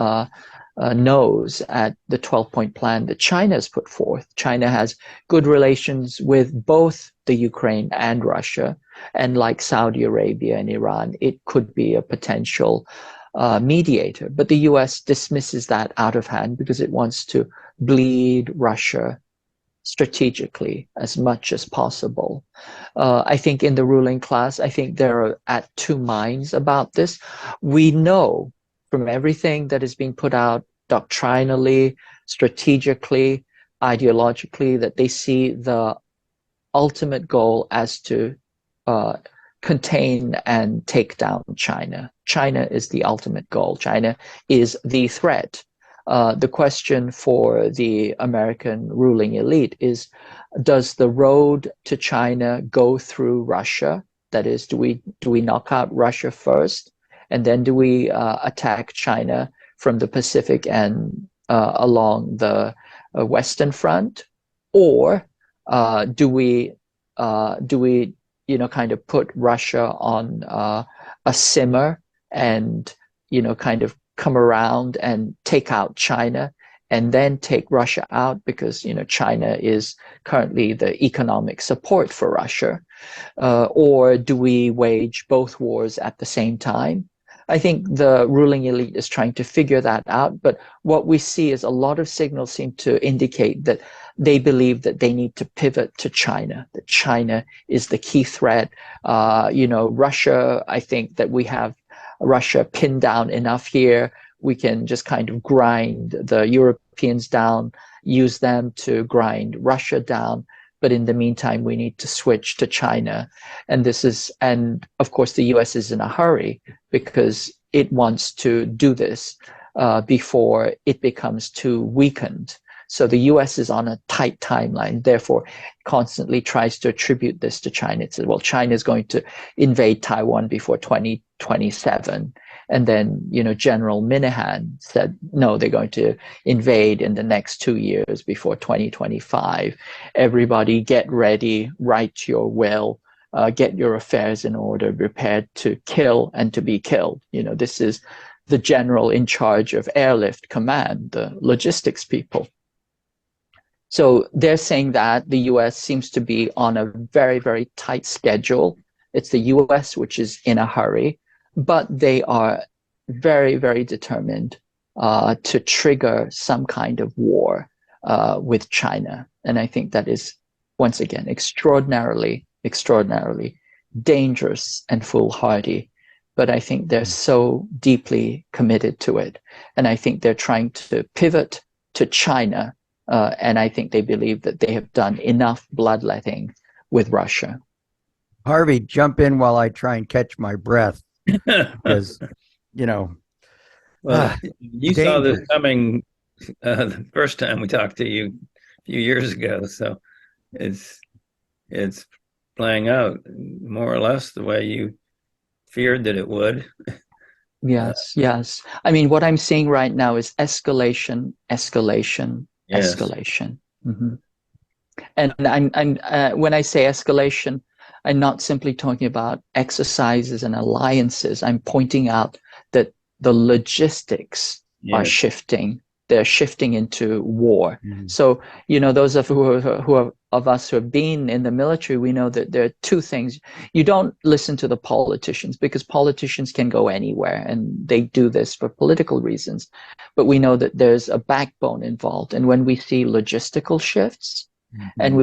nose at the 12-point plan that China has put forth. China has good relations with both the Ukraine and Russia, and like Saudi Arabia and Iran, it could be a potential mediator. But the US dismisses that out of hand because it wants to bleed Russia strategically as much as possible. I think in the ruling class, I think they're at two minds about this. We know from everything that is being put out doctrinally, strategically, ideologically, that they see the ultimate goal as to contain and take down China. China is the ultimate goal. China is the threat. The question for the American ruling elite is, does the road to China go through Russia? That is, do we knock out Russia first, and then do we attack China from the Pacific and along the Western Front, or do we kind of put Russia on a simmer and kind of come around and take out China and then take Russia out, because China is currently the economic support for Russia, or do we wage both wars at the same time? I think the ruling elite is trying to figure that out, but what we see is a lot of signals seem to indicate that they believe that they need to pivot to China, that China is the key threat. Russia, I think that we have Russia pinned down enough here. We can just kind of grind the Europeans down, use them to grind Russia down. But in the meantime, we need to switch to China. And of course, the US is in a hurry because it wants to do this before it becomes too weakened. So the US is on a tight timeline, therefore constantly tries to attribute this to China. It says, well, China is going to invade Taiwan before 2027. And then, General Minahan said, no, they're going to invade in the next 2 years before 2025. Everybody get ready, write your will, get your affairs in order, prepared to kill and to be killed. This is the general in charge of airlift command, the logistics people. So they're saying that the US seems to be on a very, very tight schedule. It's the US which is in a hurry, but they are very, very determined to trigger some kind of war with China. And I think that is, once again, extraordinarily, extraordinarily dangerous and foolhardy, but I think they're so deeply committed to it. And I think they're trying to pivot to China. And I think they believe that they have done enough bloodletting with Russia. Harvey, jump in while I try and catch my breath because, Well, you saw this dangerous. coming the first time we talked to you a few years ago, so it's playing out more or less the way you feared that it would. Yes, yes. I mean, what I'm seeing right now is escalation, escalation, Yes. escalation. Mm-hmm. And I'm when I say escalation, I'm not simply talking about exercises and alliances. I'm pointing out that the logistics are Yes. shifting. They're shifting into war. Mhm. So, those of of us who have been in the military, we know that there are two things. You don't listen to the politicians because politicians can go anywhere and they do this for political reasons. But we know that there's a backbone involved. And when we see logistical shifts, and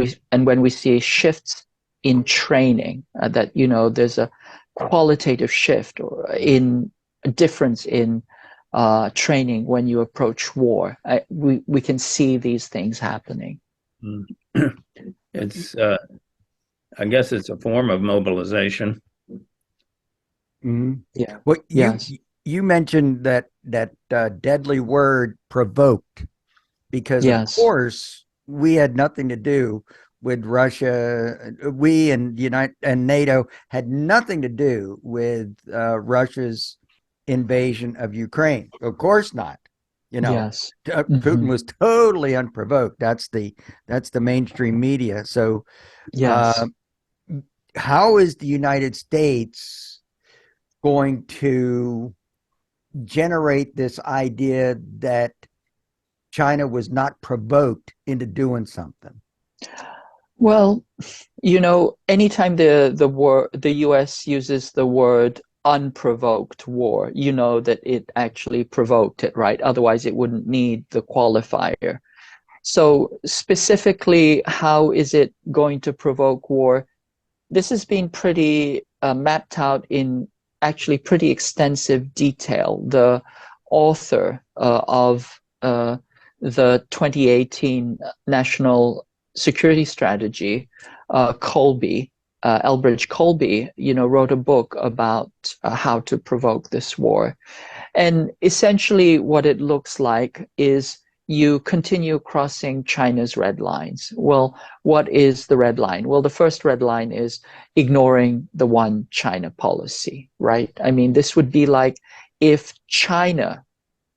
when we see shifts in training, that there's a qualitative shift or in a difference in training when you approach war. We can see these things happening. It's I guess it's a form of mobilization. Mhm. Yeah. Well, Yes. you mentioned that deadly word provoked, because of Yes. course we had nothing to do with Russia. We and NATO had nothing to do with Russia's invasion of Ukraine. Of course not. Yes. Putin was totally unprovoked. That's the mainstream media. So, Yes. how is the United States going to generate this idea that China was not provoked into doing something? Well, anytime the U.S. uses the word unprovoked war, that it actually provoked it, right? Otherwise, it wouldn't need the qualifier. So specifically, how is it going to provoke war? This has been pretty mapped out in actually pretty extensive detail. The author of the 2018 National Security Strategy, Elbridge Colby, wrote a book about how to provoke this war. And essentially what it looks like is you continue crossing China's red lines. Well, what is the red line? Well, the first red line is ignoring the one China policy, right? I mean, this would be like if China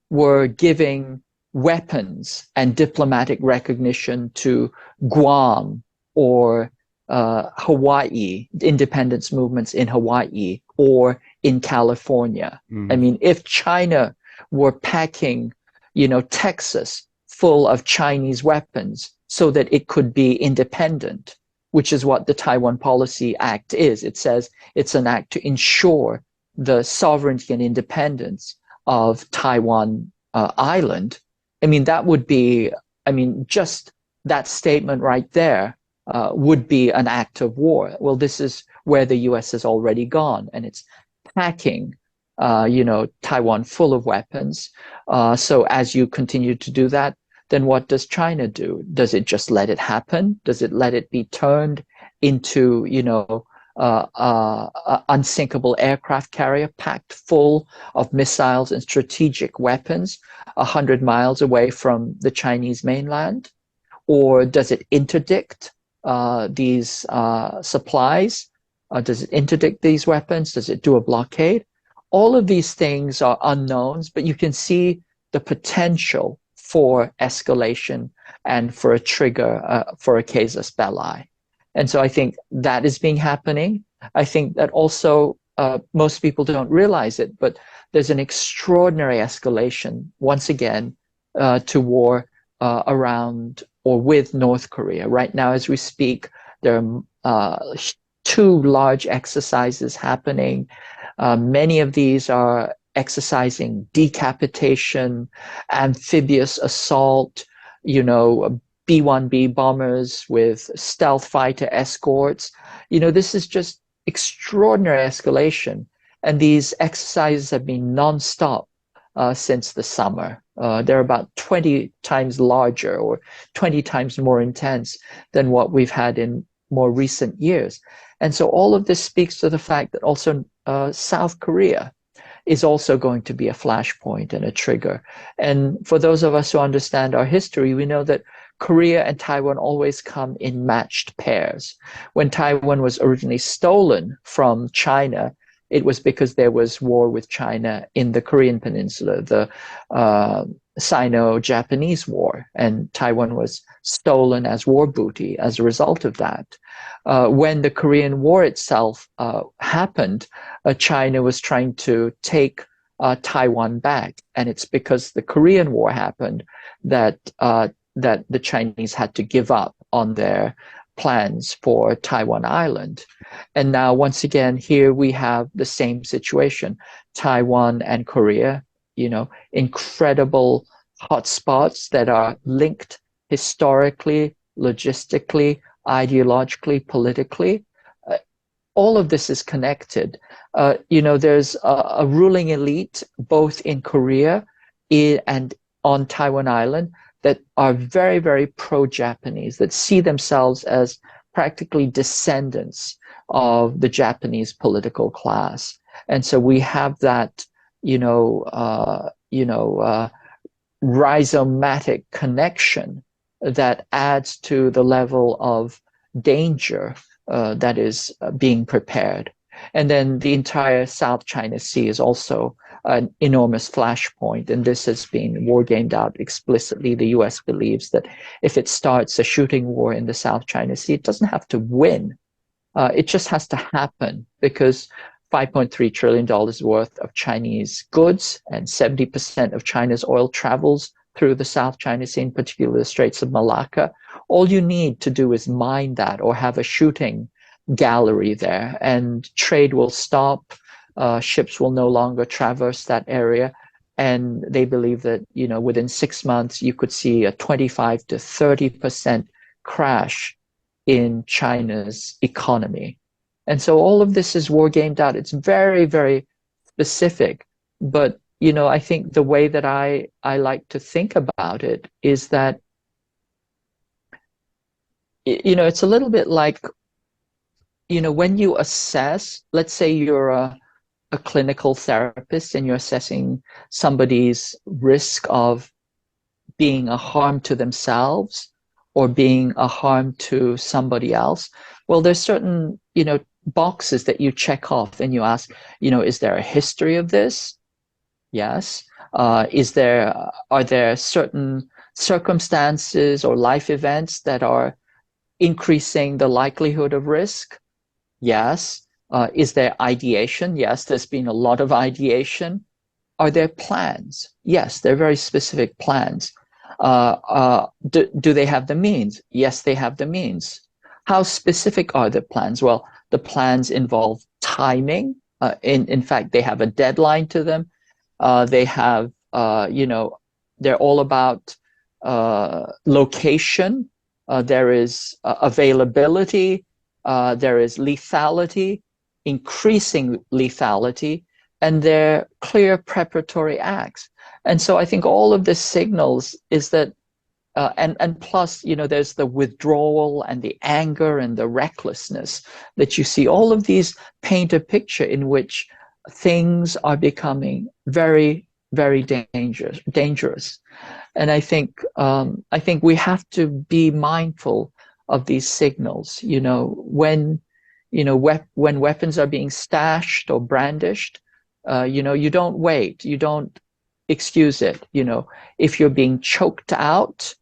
were giving weapons and diplomatic recognition to Guam or Hawaii, independence movements in Hawaii or in California. I mean, if China were packing, Texas full of Chinese weapons so that it could be independent, which is what the Taiwan Policy Act is. It says it's an act to ensure the sovereignty and independence of Taiwan island. I mean, that would be, just that statement right there would be an act of war. Well, this is where the US has already gone, and it's packing, Taiwan full of weapons. So as you continue to do that, then what does China do? Does it just let it happen? Does it let it be turned into, unsinkable aircraft carrier packed full of missiles and strategic weapons 100 miles away from the Chinese mainland? Or does it interdict these supplies? Does it interdict these weapons? Does it do a blockade? All of these things are unknowns, but you can see the potential for escalation and for a trigger for a casus belli. And so I think that is being happening. I think that also most people don't realize it, but there's an extraordinary escalation, once again, to war around or with North Korea. Right now, as we speak, there are two large exercises happening. Many of these are exercising decapitation, amphibious assault, B-1B bombers with stealth fighter escorts. This is just extraordinary escalation. And these exercises have been nonstop since the summer. They're about 20 times larger or 20 times more intense than what we've had in more recent years. And so all of this speaks to the fact that also South Korea is also going to be a flashpoint and a trigger. And for those of us who understand our history, we know that Korea and Taiwan always come in matched pairs. When Taiwan was originally stolen from China, it was because there was war with China in the Korean Peninsula, the Sino-Japanese War, and Taiwan was stolen as war booty as a result of that. When the Korean War itself happened, China was trying to take Taiwan back, and it's because the Korean War happened that that the Chinese had to give up on their plans for Taiwan Island. And now, once again, here we have the same situation. Taiwan and Korea, incredible hotspots that are linked historically, logistically, ideologically, politically. All of this is connected. There's a ruling elite both in Korea and on Taiwan Island that are very, very pro-Japanese, that see themselves as practically descendants of the Japanese political class. And so we have that, rhizomatic connection that adds to the level of danger that is being prepared. And then the entire South China Sea is also an enormous flashpoint, and this has been war-gamed out explicitly. The US believes that if it starts a shooting war in the South China Sea, it doesn't have to win. It just has to happen, because $5.3 trillion worth of Chinese goods and 70% of China's oil travels through the South China Sea, in particular the Straits of Malacca. All you need to do is mine that or have a shooting gallery there, and trade will stop. Ships will no longer traverse that area. And they believe that, within 6 months, you could see a 25 to 30% crash in China's economy. And so all of this is war gamed out. It's very, very specific. But, I think the way that I like to think about it is that, it's a little bit like, when you assess, let's say you're a clinical therapist and you're assessing somebody's risk of being a harm to themselves or being a harm to somebody else. Well, there's certain, boxes that you check off and you ask, is there a history of this? Yes. Are there certain circumstances or life events that are increasing the likelihood of risk? Yes. Is there ideation? Yes, there's been a lot of ideation. Are there plans? Yes, they're very specific plans. Do they have the means? Yes, they have the means. How specific are the plans? Well, the plans involve timing. In fact, they have a deadline to them. They have, they're all about location. There is availability. There is lethality, increasing lethality, and they're clear preparatory acts. And so I think all of this signals is that, and plus, there's the withdrawal and the anger and the recklessness that you see. All of these paint a picture in which things are becoming very, very dangerous. And I think we have to be mindful of these signals. When weapons are being stashed or brandished, you don't wait, you don't excuse it. If you're being choked out,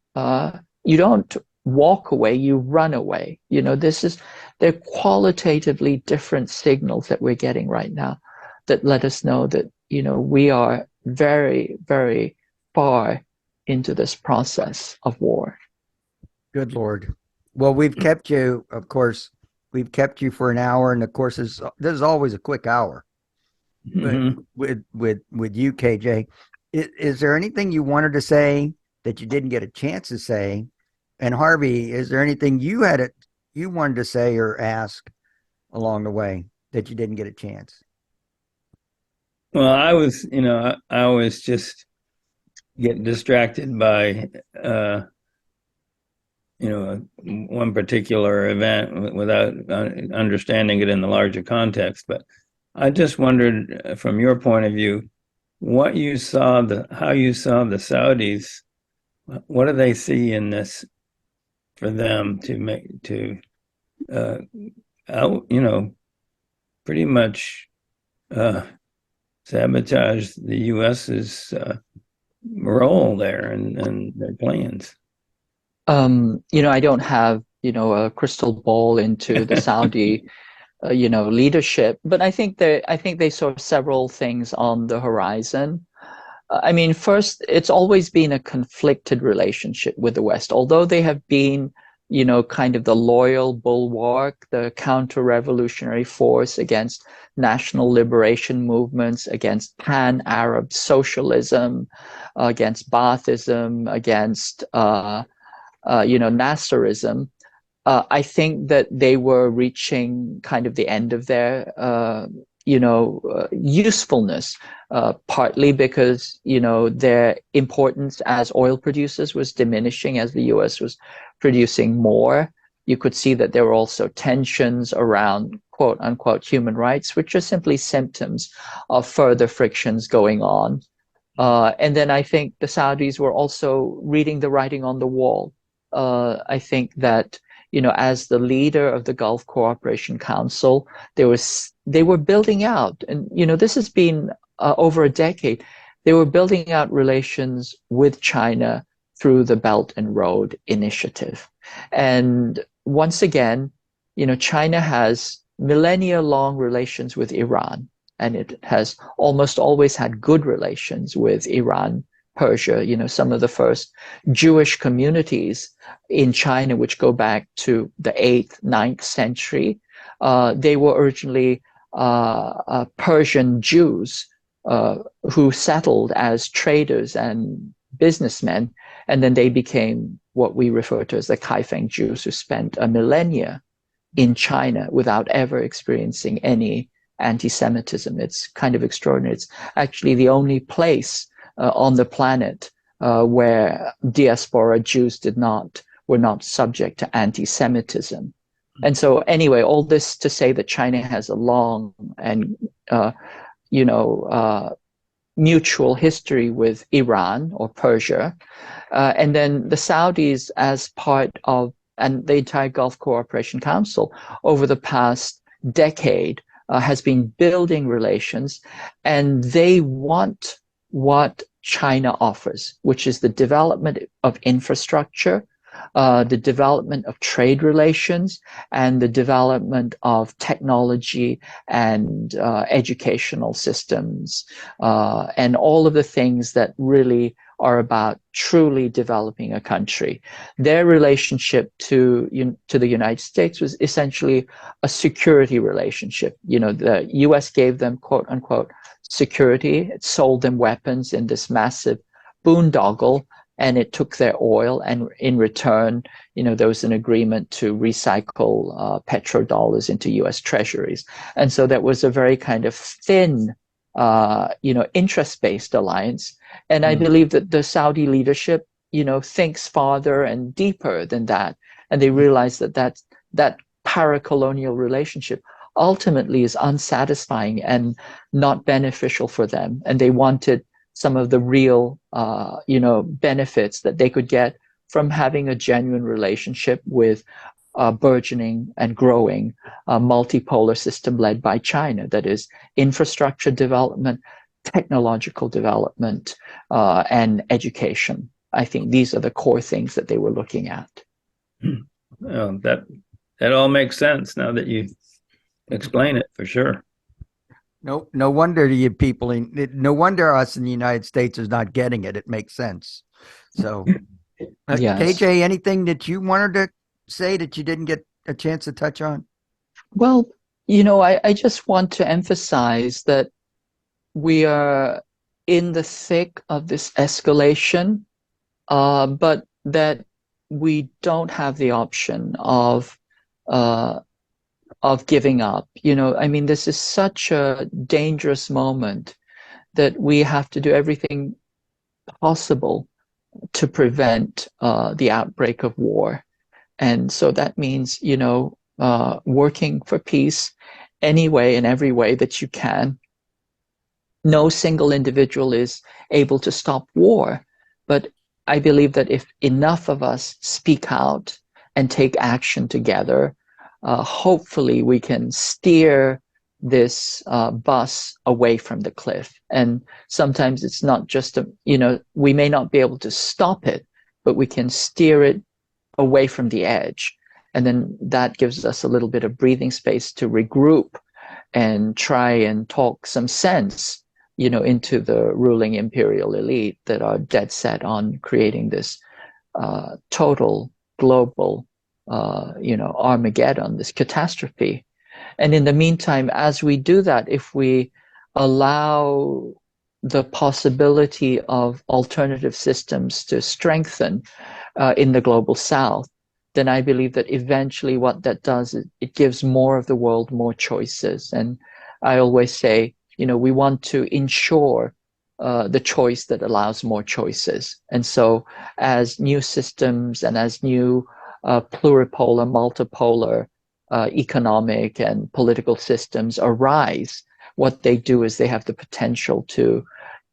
you don't walk away, you run away. They're qualitatively different signals that we're getting right now that let us know that, we are very, very far into this process of war. Good Lord. Well, we've kept you, of course, for an hour, and of course, this is always a quick hour. Mm-hmm. But with you, KJ, is there anything you wanted to say that you didn't get a chance to say? And Harvey, is there anything you wanted to say or ask along the way that you didn't get a chance? Well, I always just get distracted by, one particular event without understanding it in the larger context. But I just wondered, from your point of view, how you saw the Saudis. What do they see in this for them to out, pretty much uh, sabotage the U.S.'s role there and their plans? I don't have, a crystal ball into the Saudi, leadership, but I think they saw several things on the horizon. I mean, first, it's always been a conflicted relationship with the West, although they have been, kind of the loyal bulwark, the counter-revolutionary force against national liberation movements, against pan-Arab socialism, against Baathism, against, Nasserism. I think that they were reaching kind of the end of their, usefulness, partly because, their importance as oil producers was diminishing as the US was producing more. You could see that there were also tensions around quote unquote human rights, which are simply symptoms of further frictions going on. And then I think the Saudis were also reading the writing on the wall. I think that, as the leader of the Gulf Cooperation Council, they were building out, and this has been over a decade. They were building out relations with China through the Belt and Road Initiative, and once again, China has millennia-long relations with Iran, and it has almost always had good relations with Iran, Persia. Some of the first Jewish communities in China, which go back to the 8th, 9th century, they were originally Persian Jews who settled as traders and businessmen, and then they became what we refer to as the Kaifeng Jews, who spent a millennia in China without ever experiencing any anti-Semitism. It's kind of extraordinary. It's actually the only place on the planet where diaspora Jews were not subject to anti-Semitism. And so anyway, all this to say that China has a long and mutual history with Iran or Persia. And then the Saudis, as part of, and the entire Gulf Cooperation Council over the past decade, has been building relations, and they want what China offers, which is the development of infrastructure, the development of trade relations, and the development of technology and educational systems, and all of the things that really are about truly developing a country. Their relationship to the United States was essentially a security relationship. The US gave them quote unquote security. It sold them weapons in this massive boondoggle, and it took their oil. And in return, there was an agreement to recycle petrodollars into US treasuries. And so that was a very kind of thin, interest-based alliance. And I believe that the Saudi leadership, thinks farther and deeper than that. And they realize that para-colonial relationship ultimately is unsatisfying and not beneficial for them. And they wanted some of the real, benefits that they could get from having a genuine relationship with a burgeoning and growing multipolar system led by China. That is infrastructure development, technological development, and education. I think these are the core things that they were looking at. Well, that all makes sense now that you explain it, for sure. No wonder you people no wonder us in the United States is not getting it. It makes sense. So, Yes. KJ, anything that you wanted to say that you didn't get a chance to touch on? Well, I just want to emphasize that we are in the thick of this escalation, but that we don't have the option of giving up. I mean, this is such a dangerous moment that we have to do everything possible to prevent the outbreak of war. And so that means, working for peace any way and every way that you can. No single individual is able to stop war, but I believe that if enough of us speak out and take action together, hopefully we can steer this bus away from the cliff. And sometimes it's not just we may not be able to stop it, but we can steer it away from the edge. And then that gives us a little bit of breathing space to regroup and try and talk some sense, into the ruling imperial elite that are dead set on creating this total global, Armageddon, this catastrophe. And in the meantime, as we do that, if we allow the possibility of alternative systems to strengthen in the global south, then I believe that eventually what that does is it gives more of the world more choices. And I always say, we want to ensure the choice that allows more choices. And so as new systems and as new pluripolar, multipolar economic and political systems arise, what they do is they have the potential to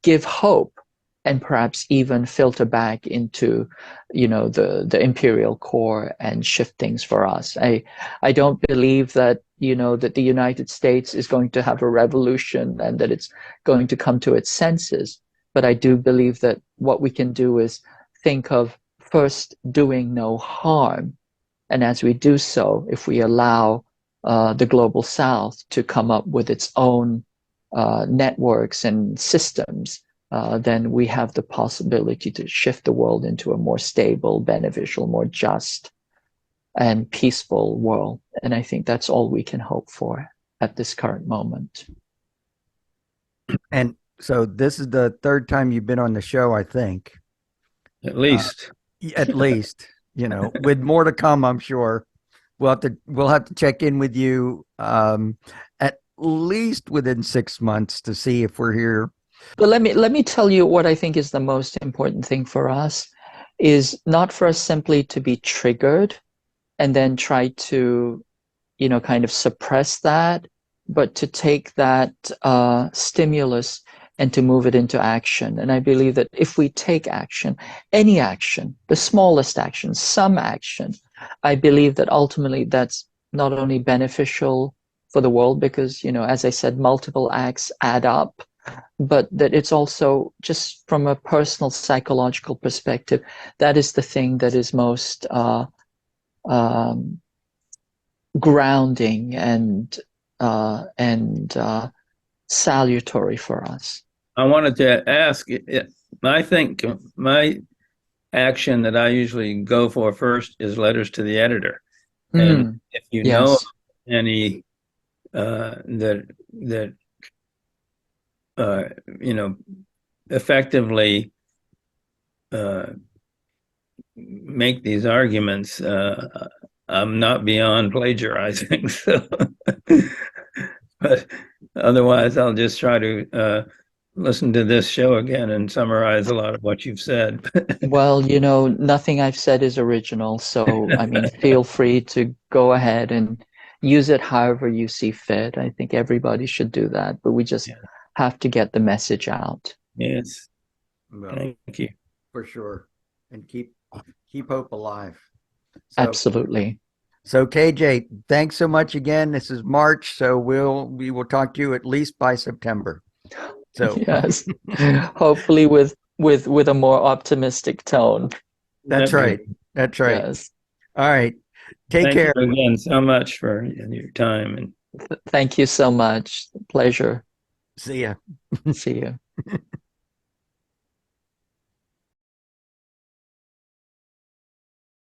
give hope and perhaps even filter back into, the imperial core and shift things for us. I don't believe that, that the United States is going to have a revolution and that it's going to come to its senses. But I do believe that what we can do is think of first doing no harm. And as we do so, if we allow the global south to come up with its own networks and systems, then we have the possibility to shift the world into a more stable, beneficial, more just, and peaceful world. And I think that's all we can hope for at this current moment. And so this is the third time you've been on the show, I think. At least. At least, with more to come, I'm sure. We'll have to check in with you at least within 6 months to see if we're here. But let me tell you what I think is the most important thing for us is not for us simply to be triggered and then try to, kind of suppress that, but to take that stimulus and to move it into action. And I believe that if we take action, any action, the smallest action, some action, I believe that ultimately that's not only beneficial for the world because, as I said, multiple acts add up, but that it's also just from a personal psychological perspective, that is the thing that is most grounding and salutary for us. I wanted to ask, I think my action that I usually go for first is letters to the editor. And if you know Yes. any that effectively make these arguments, I'm not beyond plagiarizing. So, but otherwise, I'll just try to listen to this show again and summarize a lot of what you've said. Well, nothing I've said is original. So, I mean, feel free to go ahead and use it however you see fit. I think everybody should do that, but we just have to get the message out. Yes. Well, thank you. For sure. And keep hope alive. So, absolutely. So KJ, thanks so much again. This is March, so we will talk to you at least by September. So yes, hopefully with a more optimistic tone. That's right. That's right. Yes. All right. Take care. Thank you again so much for your time. And thank you so much. Pleasure. See ya. See you.